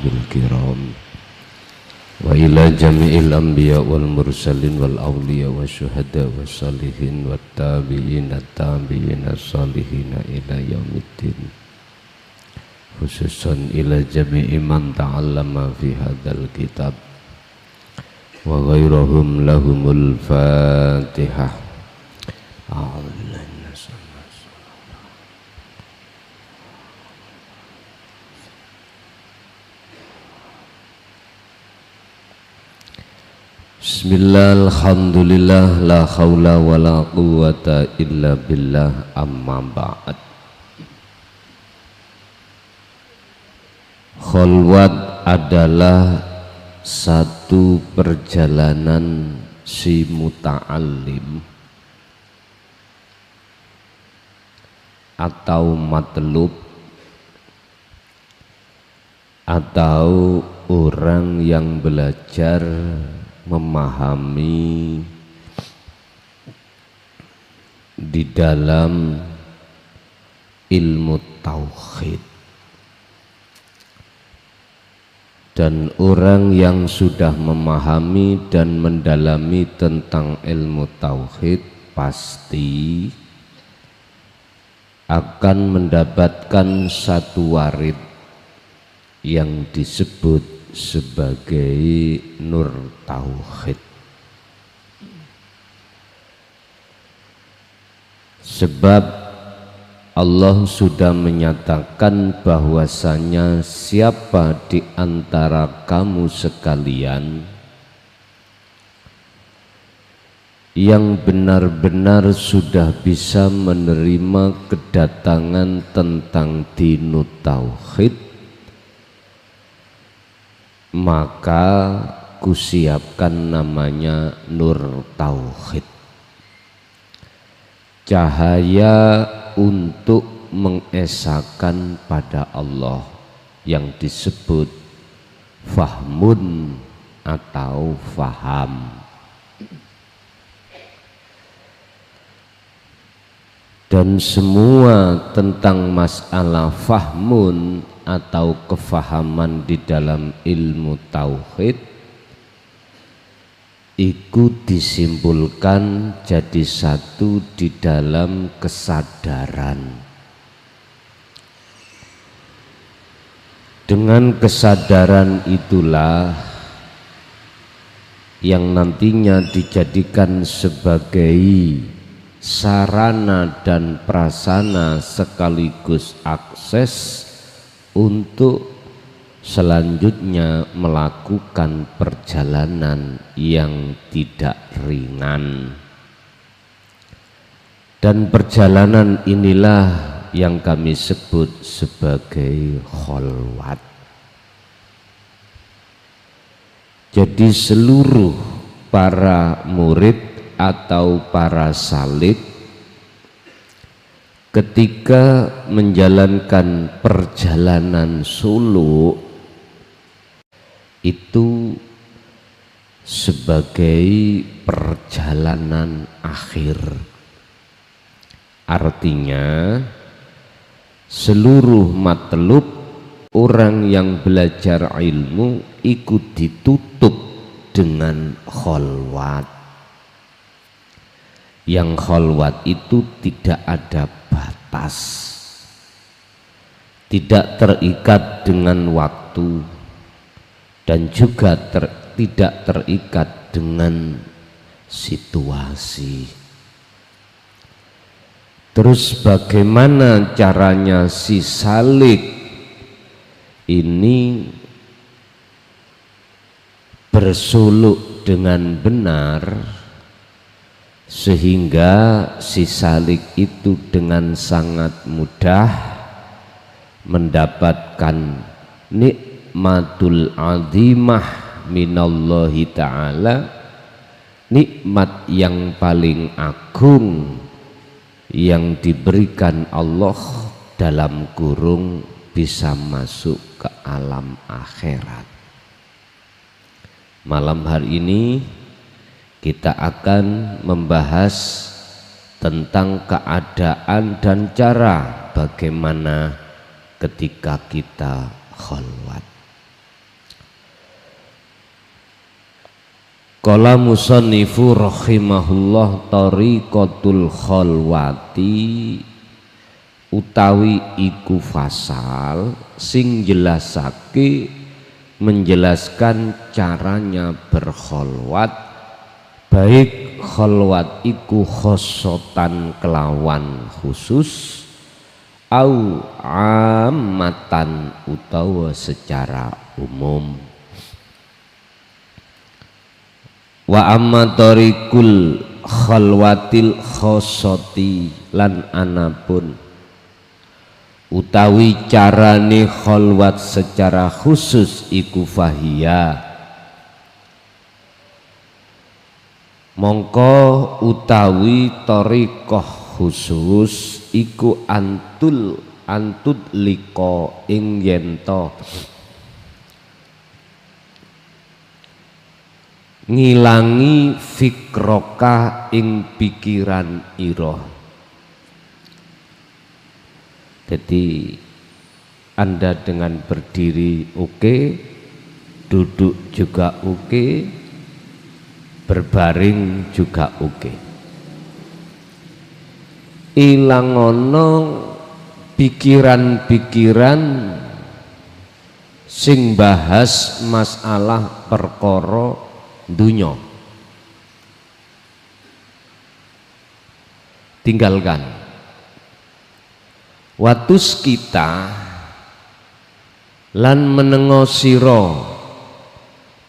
ashabil kiram wa ila jami'il anbiya wal mursalin wal awliya wa syuhada wa salihin wa tabi'ina salihin ila yaumiddin, khususan ila jami'i man ta'allama fi hadzal kitab wa ghairuhum lahumul fatihah. Bismillah, alhamdulillah, la khawla wa la quwwata illa billah, amma ba'd. Kholwat adalah satu perjalanan si muta'allim atau matlub atau orang yang belajar memahami di dalam ilmu tauhid, dan orang yang sudah memahami dan mendalami tentang ilmu tauhid pasti akan mendapatkan satu warid yang disebut sebagai nur tauhid. Sebab Allah sudah menyatakan bahwasanya siapa di antara kamu sekalian yang benar-benar sudah bisa menerima kedatangan tentang dinut tauhid, maka kusiapkan namanya nur tauhid, cahaya untuk mengesahkan pada Allah yang disebut fahmun atau faham. Dan semua tentang masalah fahmun atau kefahaman di dalam ilmu tauhid ikut disimpulkan jadi satu di dalam kesadaran. Dengan kesadaran itulah yang nantinya dijadikan sebagai sarana dan prasana sekaligus akses untuk selanjutnya melakukan perjalanan yang tidak ringan. Dan perjalanan inilah yang kami sebut sebagai kholwat. Jadi seluruh para murid atau para salik ketika menjalankan perjalanan suluk itu sebagai perjalanan akhir. Artinya seluruh matlub orang yang belajar ilmu ikut ditutup dengan kholwat. Yang kholwat itu tidak ada batas, tidak terikat dengan waktu, dan juga tidak terikat dengan situasi. Terus bagaimana caranya si salik ini bersuluk dengan benar sehingga si salik itu dengan sangat mudah mendapatkan nikmatul azimah minallahi ta'ala, nikmat yang paling agung yang diberikan Allah dalam kurung bisa masuk ke alam akhirat. Malam hari ini kita akan membahas tentang keadaan dan cara bagaimana ketika kita kholwat. Qala musannifu rahimahullah tariqatul khalwati utawi iku fasal sing jelasake menjelaskan caranya berkholwat, baik kholwat iku khosotan kelawan khusus au ammatan utawa secara umum. Wa amma tariqul khalwatil khosoti lan anapun utawi carane khalwat secara khusus iku fahia mongko utawi tariqah khusus iku antud liko ing yento ngilangi fikroka ing pikiran ira. Jadi Anda dengan berdiri oke, duduk juga oke, berbaring juga oke. Ilangono pikiran-pikiran sing bahas masalah perkara dunya, tinggalkan. Watus kita lan menengo sira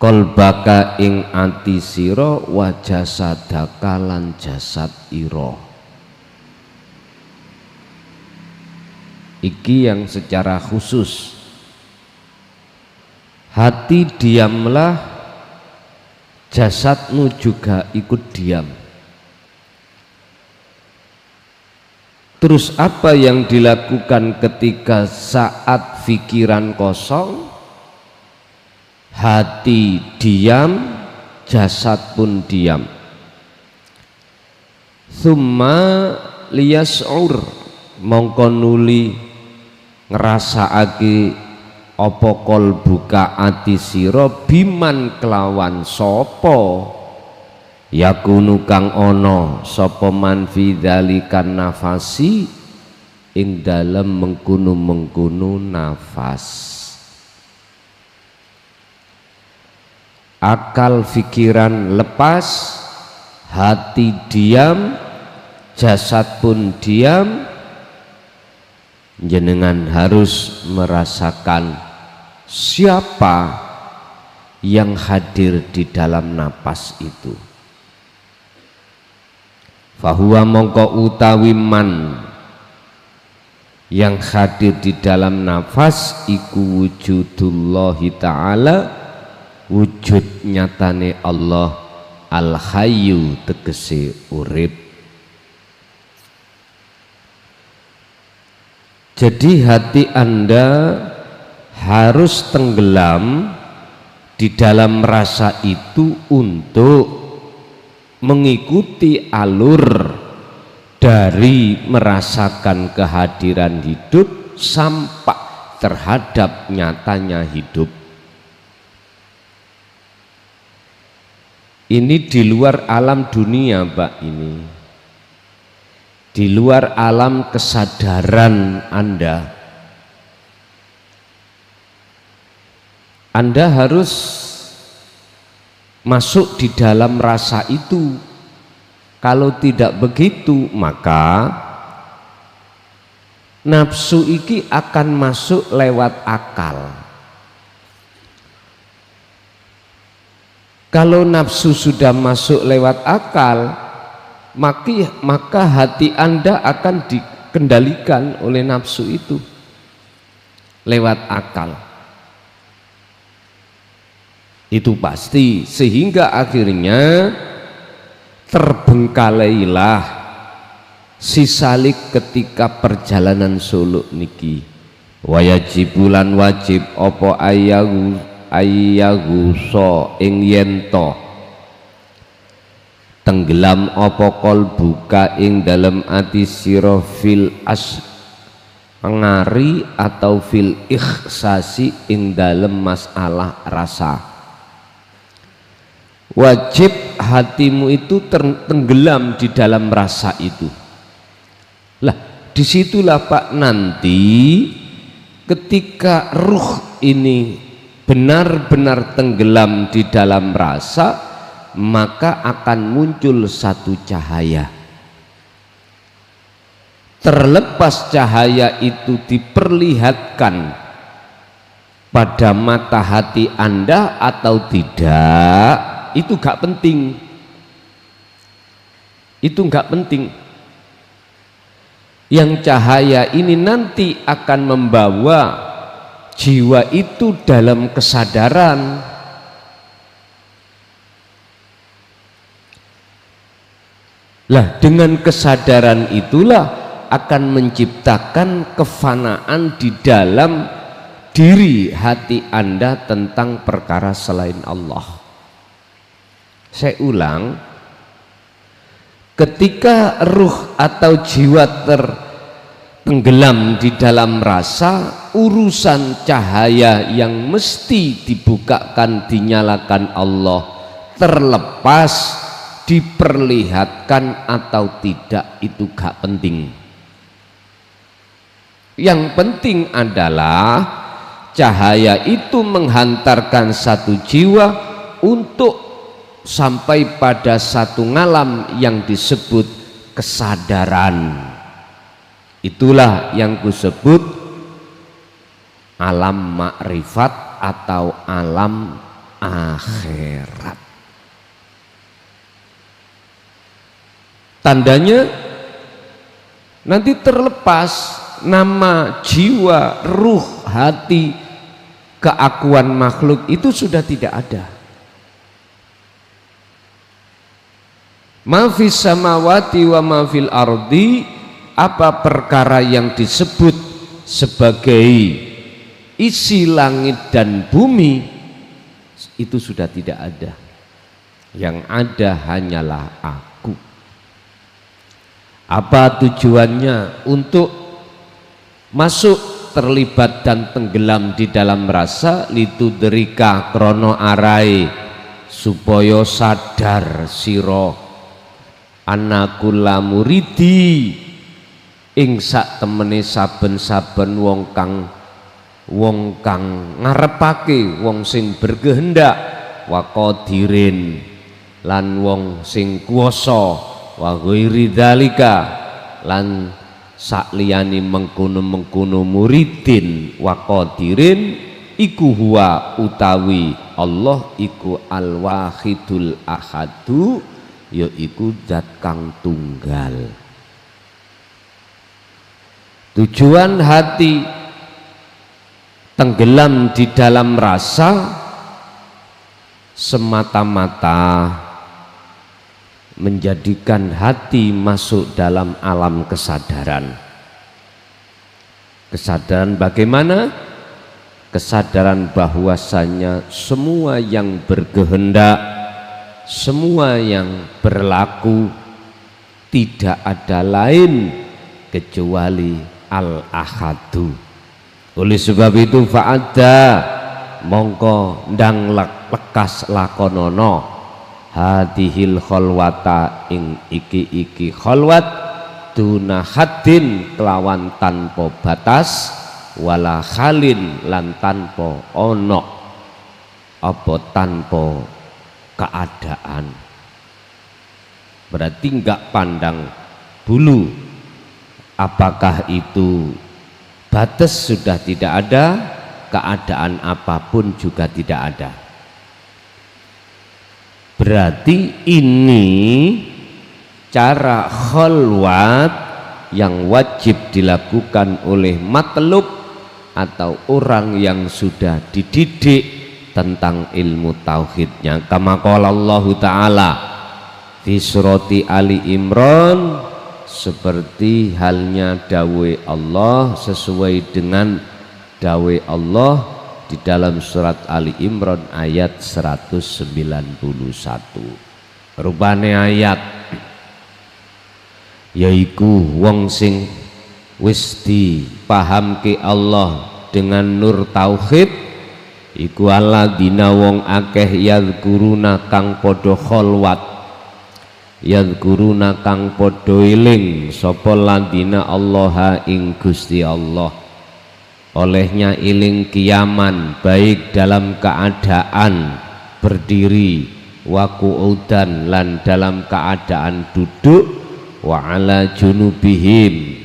kolbaka ing ati sira wa jasadaka lan jasad ira. Iki yang secara khusus. Hati diamlah, jasadmu juga ikut diam. Terus apa yang dilakukan ketika saat pikiran kosong? Hati diam, jasad pun diam. Summa liyas'ur mongko nuli ngrasakake apa qalbuka ati sira biman kelawan sapa yakunu kang ana sapa man fi dzalikan nafasi ing dalem mengkono-mengkono nafas. Akal pikiran lepas, hati diam, jasad pun diam. Jenengan harus merasakan siapa yang hadir di dalam napas itu. Fahuwa mongko utawi man yang hadir di dalam nafas iku wujudullahi ta'ala, wujud nyatane Allah al-hayyu tegese urip. Jadi hati Anda harus tenggelam di dalam rasa itu untuk mengikuti alur dari merasakan kehadiran hidup sampai terhadap nyatanya hidup. Ini di luar alam dunia, Pak, ini di luar alam kesadaran Anda. Anda harus masuk di dalam rasa itu. Kalau tidak begitu, maka nafsu iki akan masuk lewat akal. Kalau nafsu sudah masuk lewat akal, maka hati Anda akan dikendalikan oleh nafsu itu lewat akal. Itu pasti, sehingga akhirnya terbengkalailah si salik ketika perjalanan suluk niki. Wayajibulan wajib opo ayagu so ing yento tenggelam opo qalbuka ing dalem ati sira fil pengari atau fil ikhsasi ing dalem masalah rasa. wajib hatimu itu tenggelam di dalam rasa itu. Lah disitulah Pak, nanti ketika ruh ini benar-benar tenggelam di dalam rasa, maka akan muncul satu cahaya. Terlepas cahaya itu diperlihatkan pada mata hati Anda atau tidak, itu gak penting. Itu gak penting. Yang cahaya ini nanti akan membawa jiwa itu dalam kesadaran. Lah dengan kesadaran itulah akan menciptakan kefanaan di dalam diri hati Anda tentang perkara selain Allah. Saya ulang, ketika ruh atau jiwa tenggelam di dalam rasa, urusan cahaya yang mesti dibukakan, dinyalakan Allah, terlepas diperlihatkan atau tidak, itu gak penting. Yang penting adalah cahaya itu menghantarkan satu jiwa untuk sampai pada satu ngalam yang disebut kesadaran. Itulah yang kusebut alam makrifat atau alam akhirat. Tandanya nanti terlepas nama, jiwa, ruh, hati, keakuan makhluk itu sudah tidak ada. Ma fis samawati wa ma fil ardi, apa perkara yang disebut sebagai isi langit dan bumi itu sudah tidak ada. Yang ada hanyalah aku. Apa tujuannya? Untuk masuk, terlibat dan tenggelam di dalam rasa, litudrika krono arai, supaya sadar siro anakula muridi ing sak temene saben-saben wong kang ngarepake, wong sing berkehendak, waqadirin lan wong sing kuwasa, wa ghairi dzalika lan sakliyane mengkono-mengkono muridin waqadirin, iku huwa utawi Allah iku al-wahidul ahadu, yaiku zat kang tunggal. Tujuan hati tenggelam di dalam rasa semata-mata menjadikan hati masuk dalam alam kesadaran. Kesadaran bagaimana? Kesadaran bahwasanya semua yang berkehendak, semua yang berlaku tidak ada lain kecuali al-ahadu. Oleh sebab itu fa'adda mongko ndang lekas lakonono hadihil kholwata ing iki kholwat duna haddin kelawan tanpa batas, wala khalin lan tanpa ono apa tanpa keadaan. Berarti enggak pandang bulu apakah itu batas sudah tidak ada, keadaan apapun juga tidak ada. Berarti ini cara kholwat yang wajib dilakukan oleh matlub atau orang yang sudah dididik tentang ilmu tauhidnya. Kama qala Allah Ta'ala di surati Ali Imran, seperti halnya dawe Allah, sesuai dengan dawe Allah di dalam surat Ali Imran ayat 191. Rupane ayat yaiku wong sing wis dipahamke Allah dengan nur tauhid, iku alladzina wong akeh yadhkuruna kang padha kholwat, yadhkuruna kang padha eling sapa ladina Allah ing Gusti Allah, olehnya eling kiaman baik dalam keadaan berdiri wa qu'udan lan dalam keadaan duduk, wa ala junubihim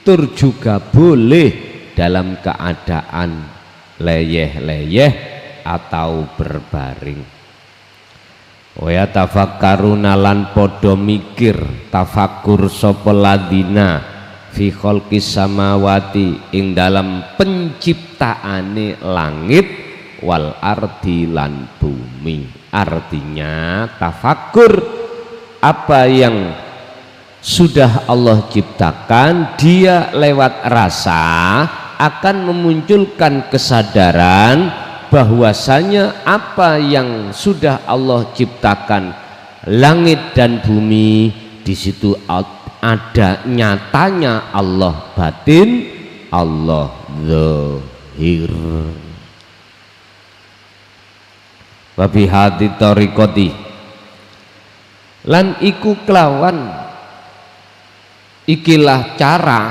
tur juga boleh dalam keadaan leyeh-leyeh atau berbaring. Wa yatafakkaruna lan padha mikir tafakur sapa ladina fi khalqis samawati ing dalam penciptaane langit wal ardi lan bumi. Artinya tafakur apa yang sudah Allah ciptakan, dia lewat rasa akan memunculkan kesadaran bahwasanya apa yang sudah Allah ciptakan langit dan bumi, di situ ada nyatanya Allah batin, Allah zahir. Wa bi hadi tariqati lan iku kelawan ikilah cara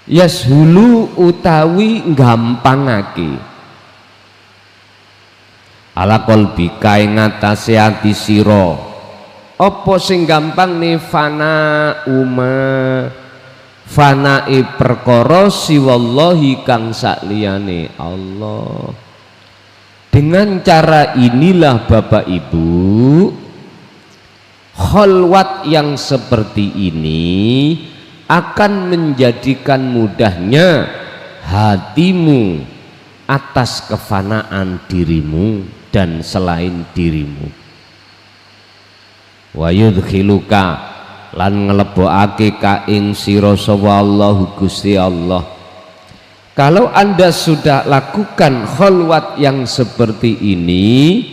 yashulu utawi gampangake ala qalbika ing ngatasé ati sira apa sing gampang nih fana fanae perkara siwallahi kang sakliyane Allah. Dengan cara inilah Bapak Ibu, kholwat yang seperti ini akan menjadikan mudahnya hatimu atas kefanaan dirimu dan selain dirimu. Wa yudkhiluka lan nglebokake ka ing sira sapa Allah Gusti Allah. Kalau Anda sudah lakukan kholwat yang seperti ini,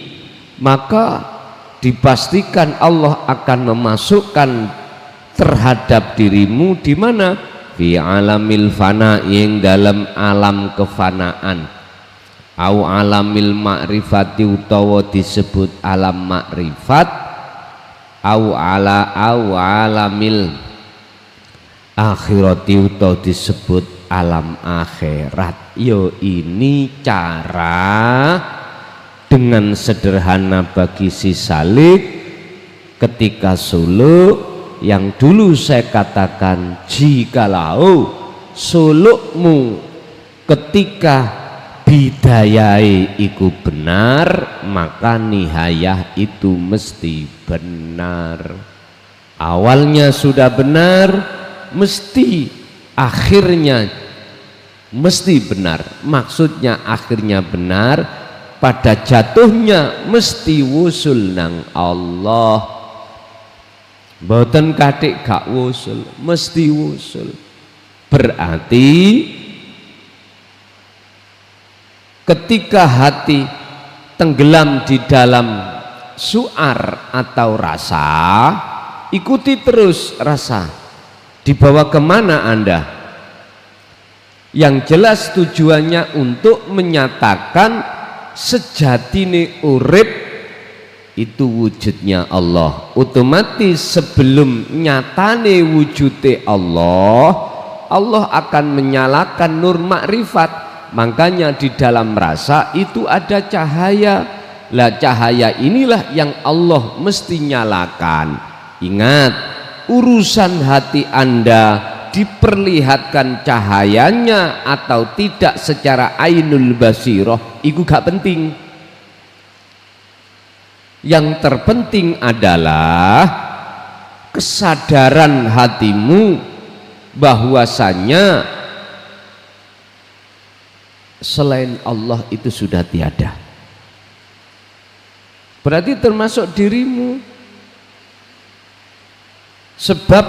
maka dipastikan Allah akan memasukkan terhadap dirimu di mana fi alamil fana yang dalam alam kefanaan, au alamil ma'rifati utawa disebut alam makrifat, au alamil akhirati utawa disebut alam akhirat. Yo ini cara dengan sederhana bagi si salik ketika suluk yang dulu saya katakan, jikalau sulukmu ketika bidayai iku benar, maka nihayah itu mesti benar. Awalnya sudah benar, mesti akhirnya mesti benar. Maksudnya akhirnya benar, pada jatuhnya mesti wusul nang Allah. Mboten kathik gak wusul, mesti wusul. Berarti ketika hati tenggelam di dalam suar atau rasa, ikuti terus rasa. Dibawa kemana Anda? Yang jelas tujuannya untuk menyatakan sejatine urip itu wujudnya Allah. Otomatis sebelum nyatane wujude Allah, Allah akan menyalakan nur makrifat. Makanya di dalam rasa itu ada cahaya. Lah cahaya inilah yang Allah mesti nyalakan. Ingat, urusan hati Anda diperlihatkan cahayanya atau tidak secara ainul basirah itu gak penting. Yang terpenting adalah kesadaran hatimu bahwasanya selain Allah itu sudah tiada. Berarti termasuk dirimu. Sebab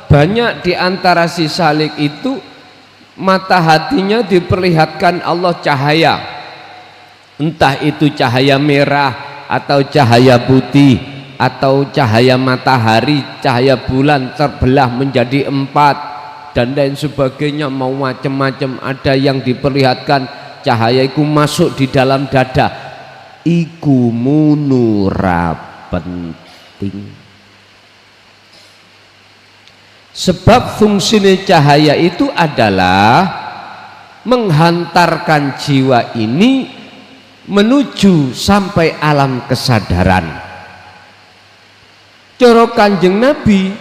banyak di antara si salik itu mata hatinya diperlihatkan Allah cahaya, entah itu cahaya merah atau cahaya putih atau cahaya matahari, cahaya bulan terbelah menjadi 4 dan lain sebagainya, mau macam-macam. Ada yang diperlihatkan cahaya iku masuk di dalam dada, iku munura penting. Sebab fungsinya cahaya itu adalah menghantarkan jiwa ini menuju sampai alam kesadaran. Cara Kanjeng Nabi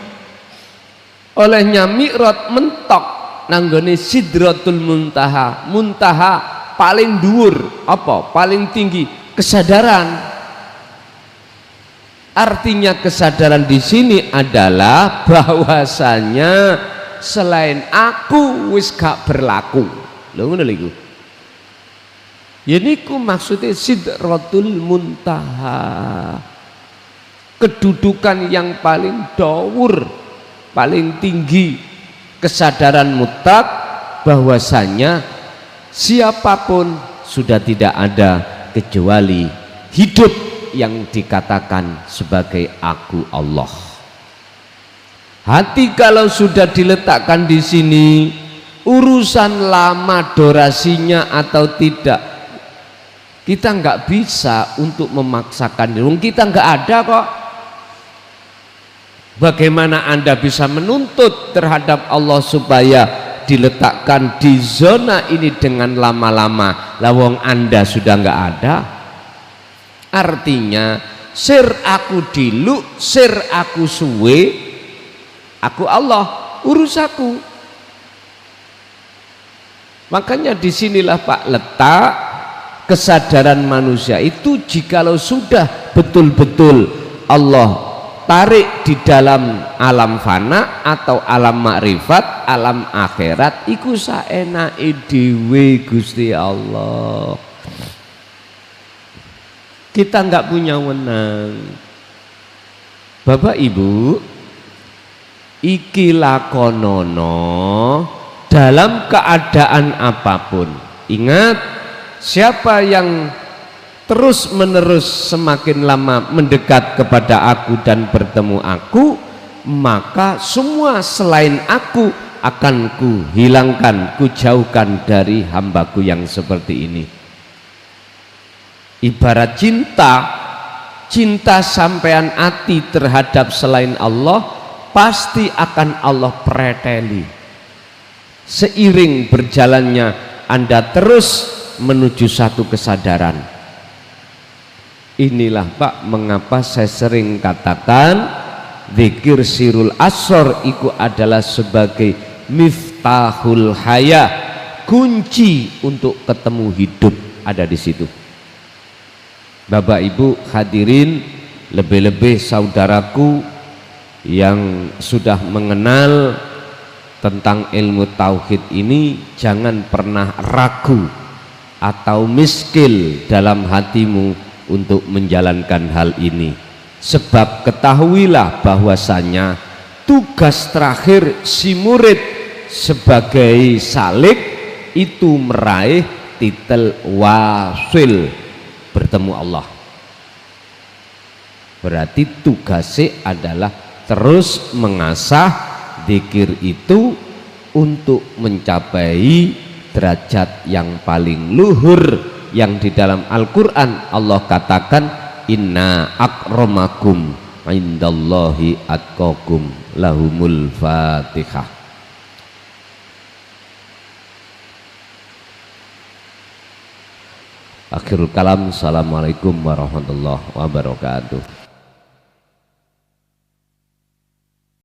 olehnya mi'raj mentok nanggone Sidratul Muntaha. Muntaha paling dhuwur, apa? Paling tinggi, kesadaran. Artinya kesadaran di sini adalah bahwasanya selain aku wis gak berlaku. Lho ngono lho iku. Ya niku maksudnya Sidratul Muntaha. Kedudukan yang paling dhuwur, paling tinggi, kesadaran mutlak bahwasanya siapapun sudah tidak ada kecuali hidup yang dikatakan sebagai aku Allah. Hati kalau sudah diletakkan di sini, urusan lama durasinya atau tidak, kita nggak bisa untuk memaksakan diri. Kita nggak ada kok. Bagaimana Anda bisa menuntut terhadap Allah supaya diletakkan di zona ini dengan lama-lama? Lawang Anda sudah nggak ada. Artinya sir aku dilu, sir aku suwe, aku Allah, urus aku. Makanya disinilah Pak letak kesadaran manusia itu. Jikalau sudah betul-betul Allah tarik di dalam alam fana atau alam makrifat, alam akhirat, iku saenake dhewe Gusti Allah. Kita nggak punya wenang. Bapak Ibu, iki lakonono dalam keadaan apapun. Ingat, siapa yang terus menerus semakin lama mendekat kepada aku dan bertemu aku, maka semua selain aku akan ku hilangkan, ku jauhkan dari hambaku yang seperti ini. Ibarat cinta sampean hati terhadap selain Allah pasti akan Allah preteli. Seiring berjalannya Anda terus menuju satu kesadaran. Inilah Pak mengapa saya sering katakan zikir sirul asor itu adalah sebagai miftahul haya, kunci untuk ketemu hidup ada di situ. Bapak Ibu hadirin, lebih-lebih saudaraku yang sudah mengenal tentang ilmu tauhid ini, jangan pernah ragu atau miskil dalam hatimu untuk menjalankan hal ini. Sebab ketahuilah bahwasanya tugas terakhir si murid sebagai salik itu meraih titel wasil, bertemu Allah. Berarti tugasnya adalah terus mengasah zikir itu untuk mencapai derajat yang paling luhur yang di dalam Al-Quran Allah katakan inna akramakum indallahi atqakum. Lahumul Fatihah. Akhirul kalam. Assalamualaikum warahmatullahi wabarakatuh.